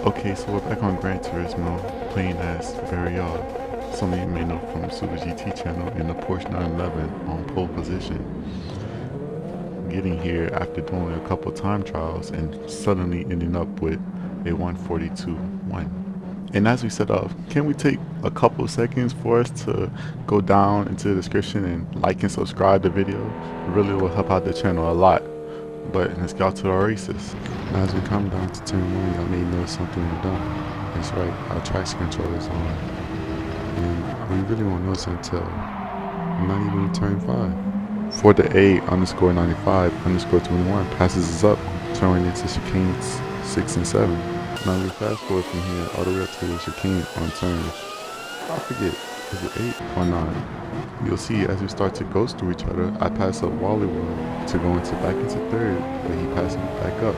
Okay, so we're back on Gran Turismo, playing as Barrier. Some of you may know from Super GT channel in the Porsche 911 on pole position. Getting here after doing a couple time trials and suddenly ending up with a 142.1. And as we set up, can we take a couple seconds for us to go down into the description and like and subscribe the video? It really will help out the channel a lot. But let's get out to our races. Now as we come down to turn 1, y'all may notice something we've done. That's right, our traction control is on. And we really won't notice until not even turn 5. For the A underscore 95 underscore 21 passes us up, turning into chicanes 6 and 7. Now we fast forward from here all the way up to the chicane on turns, I forget, is it 8 or 9? You'll see as we start to ghost through each other, I pass up Wally World to go back into third, but he passes me back up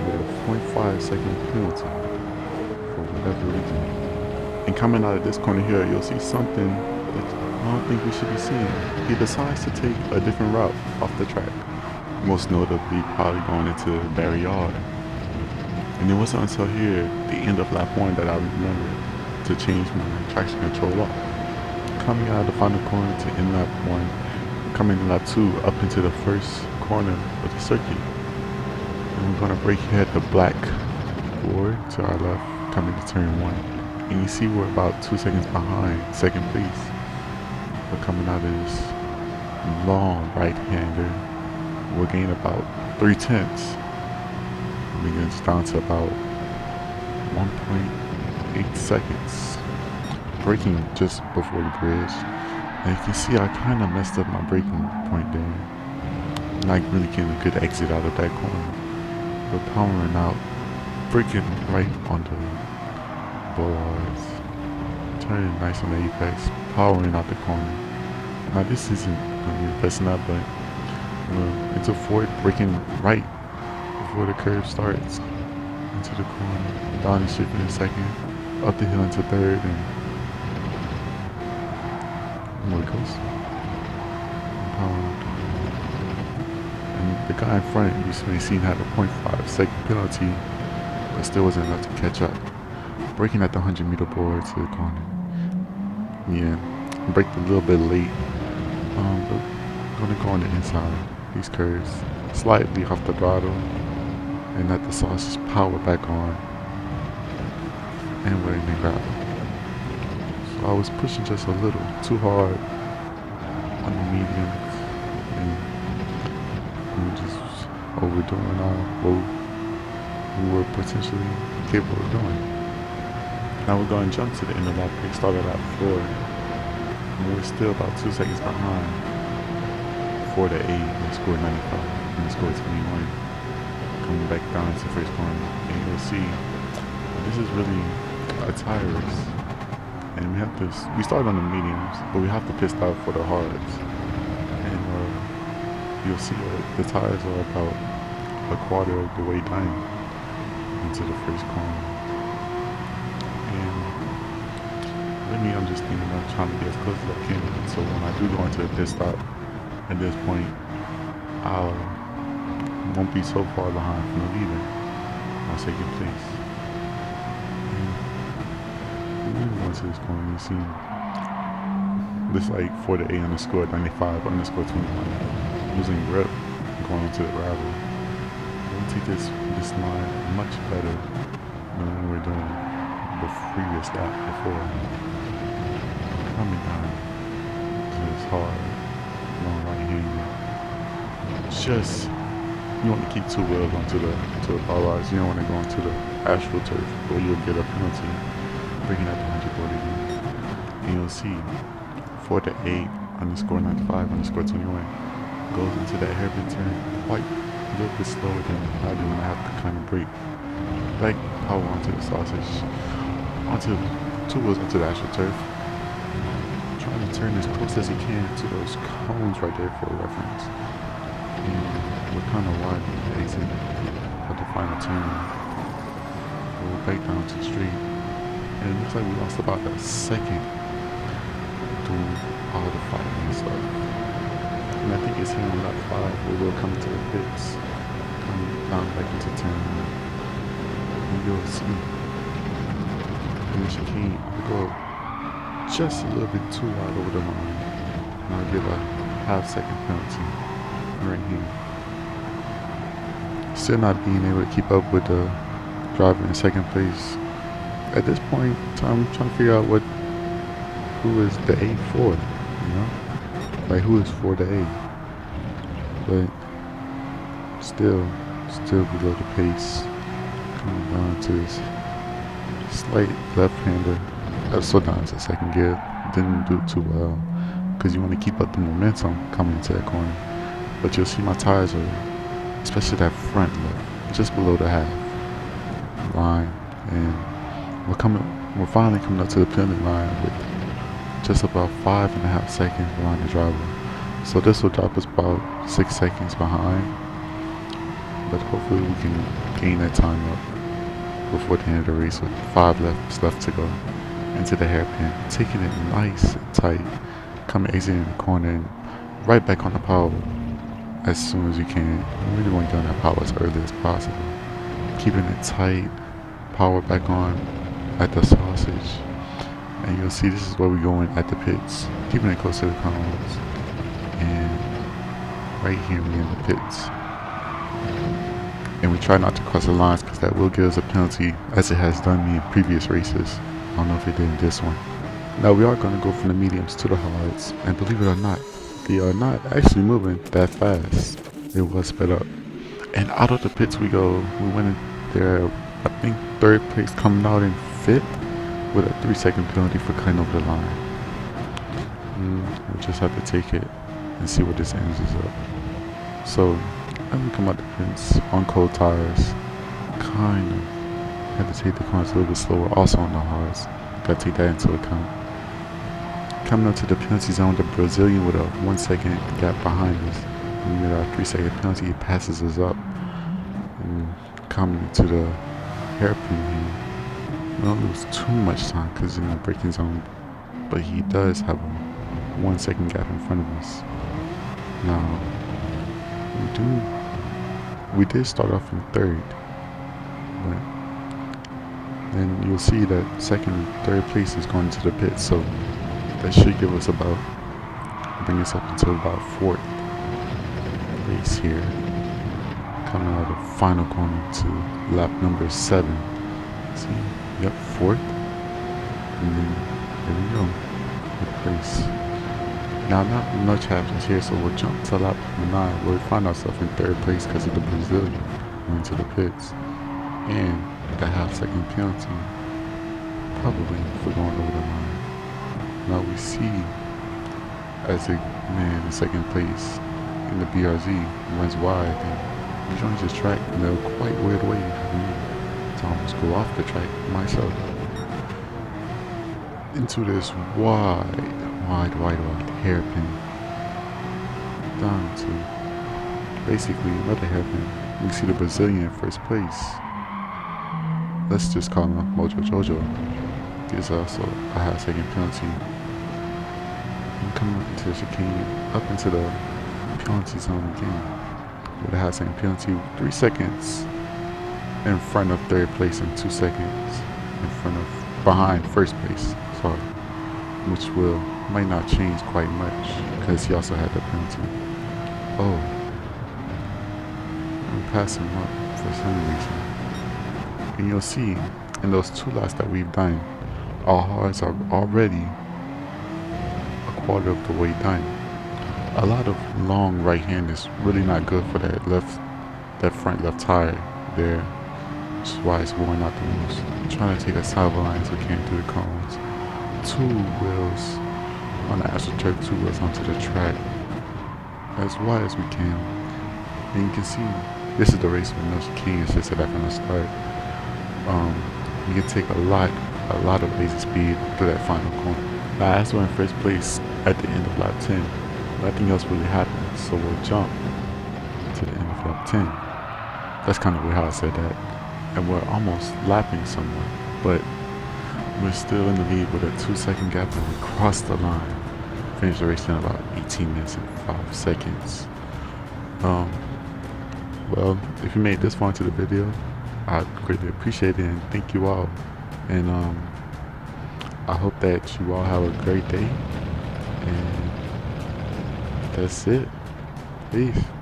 with a 0.5 second penalty for whatever reason. And coming out of this corner here, you'll see something that I don't think we should be seeing. He decides to take a different route off the track, most notably probably going into Barrier. And it wasn't until here, the end of lap 1, that I remembered to change my traction control off. Coming out of the final corner to end lap 1, coming in lap 2 up into the first corner of the circuit. And we're going to brake here at the black board to our left, coming to turn 1. And you see we're about 2 seconds behind second place. We're coming out of this long right-hander. We'll gain about 3/10. Bringing us down to about 1.8 seconds. Braking just before the bridge. And you can see I kind of messed up my braking point there. Not really getting a good exit out of that corner. But powering out, braking right on the bollards. Turning nice on the apex, powering out the corner. Now this isn't going to be the best enough, but into forward, braking right before the curve starts. Into the corner, down and shifting in second, up the hill into third, and more it goes. And the guy in front, you may see had a 0.5 second penalty, but still wasn't enough to catch up. Braking at the 100-meter board to the corner. Yeah, braked a little bit late, but gonna go on the inside. These curves, slightly off the throttle, and let the sauce power back on, and we're in the gravel. So I was pushing just a little too hard on the mediums, and we were just overdoing what we were potentially capable of doing. Now we're going to jump to the end of lap 3, start at lap 4, and we're still about 2 seconds behind for the A and score 95 and score 21. Coming back down to the first corner, and you'll see this is really a tire race, and we started on the mediums, but we have to pit stop for the hards, and you'll see the tires are about a quarter of the way down into the first corner. And really, I'm just thinking about trying to get as close as I can, so when I do go into the pit stop at this point, I won't be so far behind from the leader on second place. And we going to this corner, you see this like for the A underscore 95 underscore 21 losing grip going into the gravel. We'll take this line much better than we were doing the previous lap before. Coming down to this hard long right hander. Just you want to keep 2 wheels onto the bollards. You don't want to go into the astroturf or you'll get a penalty. Bringing up the 100 board again. And you'll see for the A underscore 95 underscore 21 goes into that hairpin turn quite a little bit slower than I do when I have to kind of brake. Back power onto the sausage, onto 2 wheels onto the astroturf. Trying to turn as close as you can to those cones right there for reference. And we're kind of wide on the exit at the final turn. We're back down to the street. And it looks like we lost about a second doing all the fighting and stuff. And I think it's here on lap 5 where we'll come to the pits, coming down back into turn 1. And you'll see And the chicane, I go just a little bit too wide over the line. And I'll give a half-second penalty right here. Still not being able to keep up with the driver in second place. At this point, I'm trying to figure out who is the A for, like who is for the A. But still below the pace. Coming down to this slight left-hander. That's so down to second gear. Didn't do too well because you want to keep up the momentum coming into that corner. But you'll see my tires are, especially that front left, just below the half line, and we're finally coming up to the penalty line with just about 5.5 seconds behind the driver. So this will drop us about 6 seconds behind, but hopefully we can gain that time up before the end of the race with 5 laps left to go into the hairpin, taking it nice and tight, coming exiting the corner and right back on the power as soon as you can. You really want to get on that power as early as possible, keeping it tight, power back on at the sausage. And you'll see this is where we go in at the pits, keeping it close to the cones. And right here we in the pits. And we try not to cross the lines because that will give us a penalty, as it has done me in previous races. I don't know if it did in this one. Now we are going to go from the mediums to the hards, and believe it or not, they are not actually moving that fast. It was sped up. And out of the pits we go. We went in there, I think 3rd place, coming out in 5th with a 3-second penalty for cutting over the line. We'll just have to take it and see what this ends up. So as we come out the pits on cold tires, kind of have to take the corners a little bit slower, also on the hards. Gotta take that into account. Coming up to the penalty zone, the Brazilian with a 1 second gap behind us. And with our 3-second penalty, he passes us up. And coming to the hairpin here, we don't lose too much time because in the braking zone, but he does have a 1 second gap in front of us. Now, we did start off in 3rd, but then you'll see that 2nd and 3rd place is going to the pit, so that should give us bring us up into about 4th place here. Coming out of the final corner to lap number 7. See, yep, 4th, and then there we go, 4th place. Now not much happens here, so we'll jump to lap number 9, where we find ourselves in 3rd place because of the Brazilian going to the pits, and the half-second penalty, probably for going over the line. Now we see as the man in 2nd place in the BRZ runs wide, and he joins his track in a quite weird way, having me to almost go off the track myself into this wide hairpin down to basically another hairpin. We see the Brazilian in 1st place. Let's just call him Mojo Jojo. Gives also a half-second penalty. And coming up into the chicane, up into the penalty zone again with a half-second penalty, 3 seconds in front of 3rd place and 2 seconds behind 1st place. Sorry, which might not change quite much because he also had the penalty. Oh, I'm passing him up for some reason. And you'll see in those 2 laps that we've done, our hards are already a quarter of the way done. A lot of long right hand is really not good for that front left tire there, which is why it's worn out the most. I'm trying to take as side line as we can through the cones. 2 wheels on the AstroTurf, 2 wheels onto the track as wide as we can. And you can see this is the race with no chicane. It's just that from the start. You can take a lot of lazy speed through that final corner. Now, as we're in 1st place at the end of lap 10, nothing else really happens, so we'll jump to the end of lap 10. That's kind of how I said that. And we're almost lapping someone, but we're still in the lead with a 2-second gap, and we cross the line. Finish the race in about 18 minutes and 5 seconds. Well, if you made this far into the video, I greatly appreciate it and thank you all. And I hope that you all have a great day, and that's it. Peace.